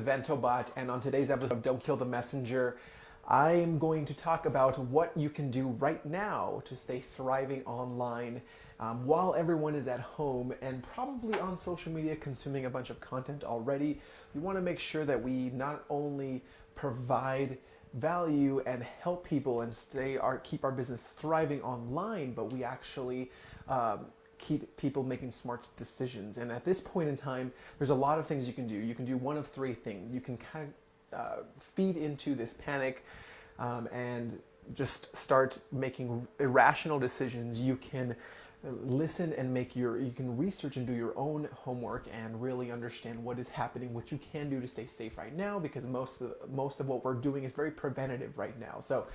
Ventobot, and on today's episode of Don't Kill the Messenger, I am going to talk about what you can do right now to stay thriving online while everyone is at home and probably on social media consuming a bunch of content already. We want to make sure that we not only provide value and help people and keep our business thriving online, but we actually keep people making smart decisions. And at this point in time, there's a lot of things you can do. You can do one of three things. You can kind of feed into this panic and just start making irrational decisions. You can listen and you can research and do your own homework and really understand what is happening, what you can do to stay safe right now, because most of what we're doing is very preventative right now. So,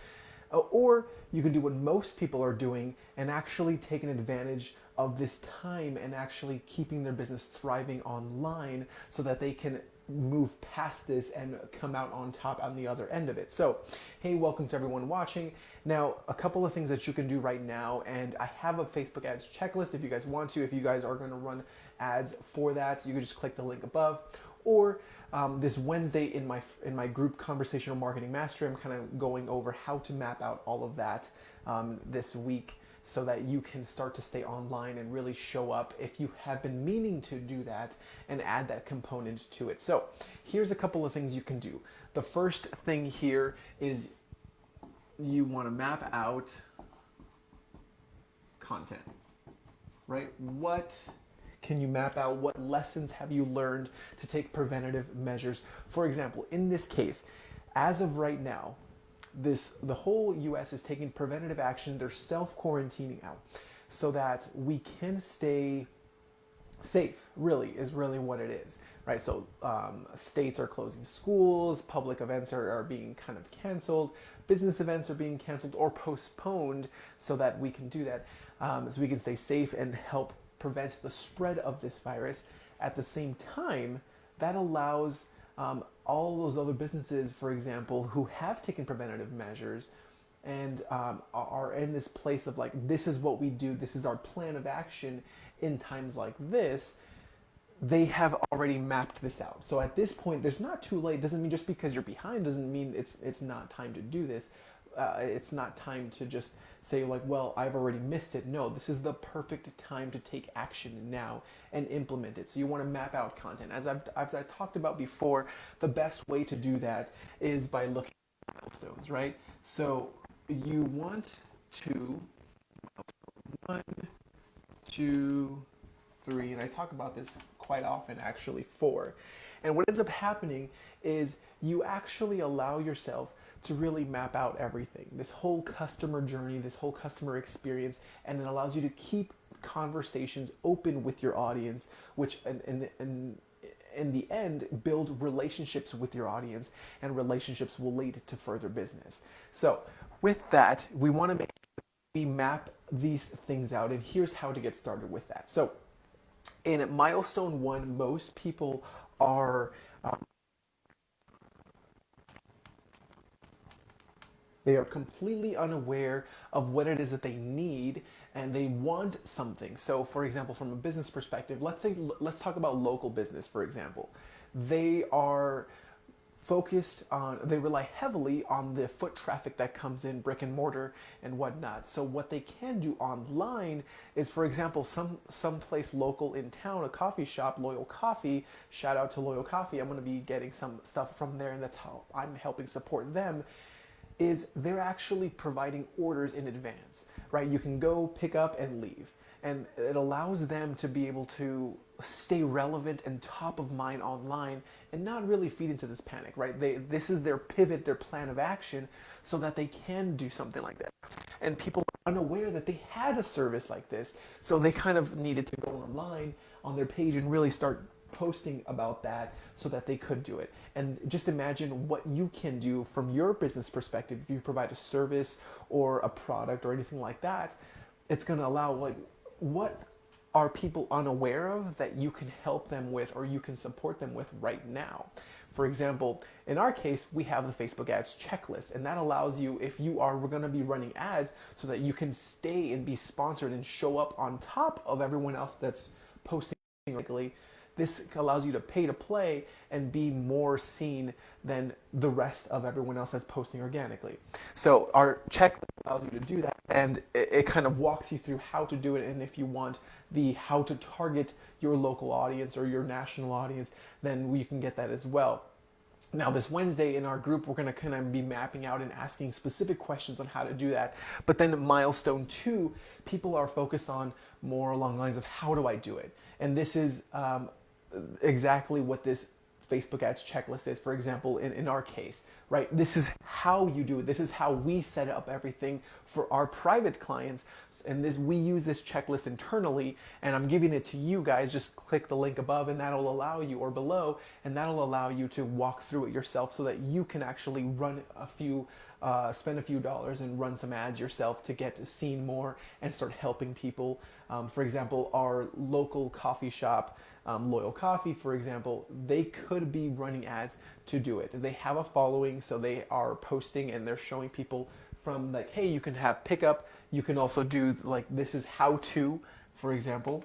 or you can do what most people are doing and actually taking advantage of this time and actually keeping their business thriving online so that they can move past this and come out on top on the other end of it. So, hey, welcome to everyone watching. Now, a couple of things that you can do right now, and I have a Facebook ads checklist if you guys want to. If you guys are going to run ads for that, you can just click the link above. Or this Wednesday in my group Conversational Marketing Mastery, I'm kind of going over how to map out all of that this week, so that you can start to stay online and really show up if you have been meaning to do that and add that component to it. So here's a couple of things you can do. The first thing here is you want to map out content, right? What can you map out? What lessons have you learned to take preventative measures? For example, in this case, as of right now, the whole US is taking preventative action. They're self-quarantining out so that we can stay safe, really what it is, right? So states are closing schools, public events are being kind of canceled, business events are being canceled or postponed so that we can do that, so we can stay safe and help prevent the spread of this virus. At the same time, that allows all those other businesses, for example, who have taken preventative measures and are in this place of like, this is what we do, this is our plan of action in times like this, they have already mapped this out. So at this point, there's not too late. Doesn't mean just because you're behind doesn't mean it's not time to do this. It's not time to just say like, well, I've already missed it. No, this is the perfect time to take action now and implement it. So you want to map out content. As I've talked about before, the best way to do that is by looking at milestones, right? So you want to, 1, 2, 3, and I talk about this quite often actually, 4. And what ends up happening is you actually allow yourself to really map out everything, this whole customer journey, this whole customer experience, and it allows you to keep conversations open with your audience, which in the end build relationships with your audience, and relationships will lead to further business. So with that, we want to make sure we map these things out, and here's how to get started with that. So in milestone 1, most people are they are completely unaware of what it is that they need, and they want something. So for example, from a business perspective, let's talk about local business, for example. They are they rely heavily on the foot traffic that comes in, brick and mortar and whatnot. So what they can do online is, for example, some place local in town, a coffee shop, Loyal Coffee, shout out to Loyal Coffee. I'm going to be getting some stuff from there, and that's how I'm helping support them. Is they're actually providing orders in advance, right? You can go pick up and leave, and it allows them to be able to stay relevant and top of mind online and not really feed into this panic, right? This is their pivot, their plan of action, so that they can do something like that. And people are unaware that they had a service like this, so they kind of needed to go online on their page and really start posting about that so that they could do it. And just imagine what you can do from your business perspective. If you provide a service or a product or anything like that, it's going to allow, like, what are people unaware of that you can help them with or you can support them with right now? For example, in our case, we have the Facebook ads checklist, and that allows you, if you are going to be running ads, so that you can stay and be sponsored and show up on top of everyone else that's posting regularly, this allows you to pay to play and be more seen than the rest of everyone else that's posting organically. So our checklist allows you to do that, and it kind of walks you through how to do it. And if you want the how to target your local audience or your national audience, then you can get that as well. Now, this Wednesday in our group, we're going to kind of be mapping out and asking specific questions on how to do that. But then milestone 2, people are focused on more along the lines of how do I do it? And this is exactly what this Facebook ads checklist is. For example, in our case, right? This is how you do it. This is how we set up everything for our private clients. And we use this checklist internally, and I'm giving it to you guys. Just click the link above and that'll allow you, or below, and that'll allow you to walk through it yourself so that you can actually spend a few dollars and run some ads yourself to get seen more and start helping people. For example, our local coffee shop, Loyal Coffee, for example, they could be running ads to do it. They have a following, so they are posting and they're showing people from like, hey, you can have pickup. You can also do like, this is how to, for example,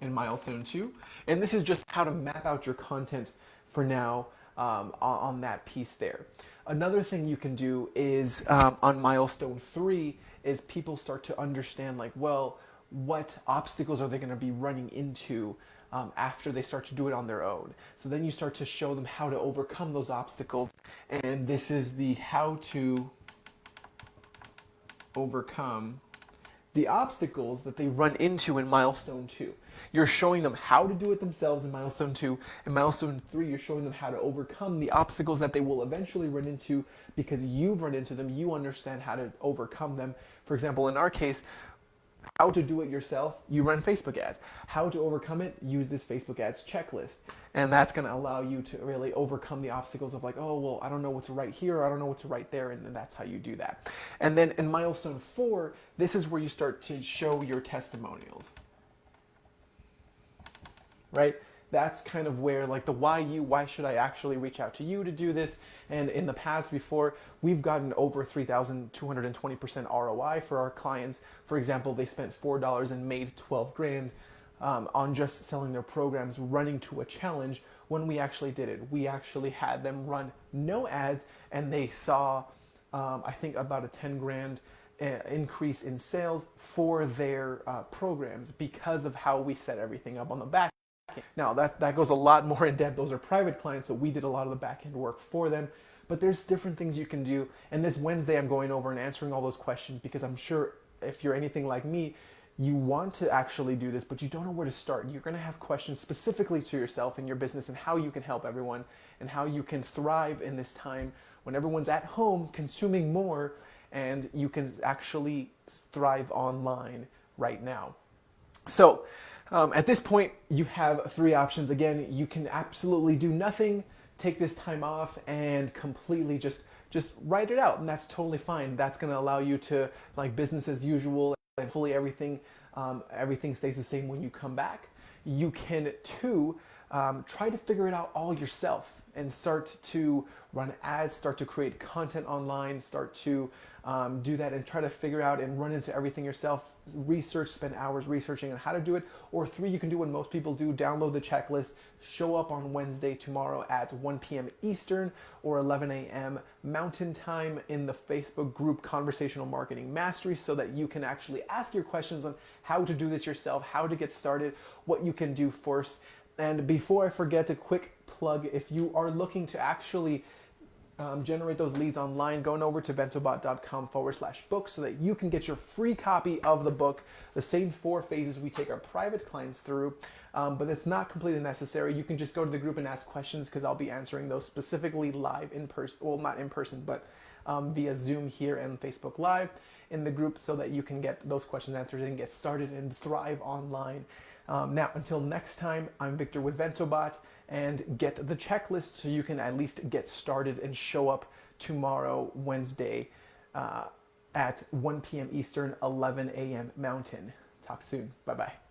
in milestone 2. And this is just how to map out your content for now on that piece there. Another thing you can do is on milestone 3 is people start to understand like, well, what obstacles are they going to be running into after they start to do it on their own. So then you start to show them how to overcome those obstacles. And this is the how to overcome the obstacles that they run into in milestone 2. You're showing them how to do it themselves in milestone 2. In milestone 3, you're showing them how to overcome the obstacles that they will eventually run into because you've run into them. You understand how to overcome them. For example, in our case, how to do it yourself, you run Facebook ads. How to overcome it, use this Facebook ads checklist. And that's going to allow you to really overcome the obstacles of like, oh, well, I don't know what to write here, or I don't know what to write there, and then that's how you do that. And then in milestone 4, this is where you start to show your testimonials, right? That's kind of where like the why should I actually reach out to you to do this? And in the past before, we've gotten over 3,220% ROI for our clients. For example, they spent $4 and made 12 grand on just selling their programs, running to a challenge. When we actually did it, we actually had them run no ads, and they saw, I think, about a 10 grand increase in sales for their programs because of how we set everything up on the back. Now, that goes a lot more in depth. Those are private clients, so we did a lot of the back-end work for them. But there's different things you can do. And this Wednesday, I'm going over and answering all those questions because I'm sure if you're anything like me, you want to actually do this, but you don't know where to start. You're going to have questions specifically to yourself and your business and how you can help everyone and how you can thrive in this time when everyone's at home consuming more, and you can actually thrive online right now. So, at this point, you have 3 options. Again, you can absolutely do nothing, take this time off, and completely just write it out, and that's totally fine. That's going to allow you to like business as usual, and fully everything stays the same when you come back. You can too try to figure it out all yourself and start to run ads, start to create content online, start to do that and try to figure out and run into everything yourself. Research, spend hours researching on how to do it. Or 3, you can do what most people do, download the checklist, show up on Wednesday, tomorrow at 1 p.m. Eastern or 11 a.m. Mountain Time in the Facebook group Conversational Marketing Mastery so that you can actually ask your questions on how to do this yourself, how to get started, what you can do first. And before I forget, a quick plug, if you are looking to actually generate those leads online, going over to bentobot.com/book so that you can get your free copy of the book, the same 4 phases we take our private clients through, but it's not completely necessary. You can just go to the group and ask questions because I'll be answering those specifically live in person, well, not in person, but via Zoom here and Facebook Live in the group so that you can get those questions answered and get started and thrive online. Now, until next time, I'm Victor with Bentobot, and get the checklist so you can at least get started and show up tomorrow, Wednesday, at 1 p.m. Eastern, 11 a.m. Mountain. Talk soon. Bye-bye.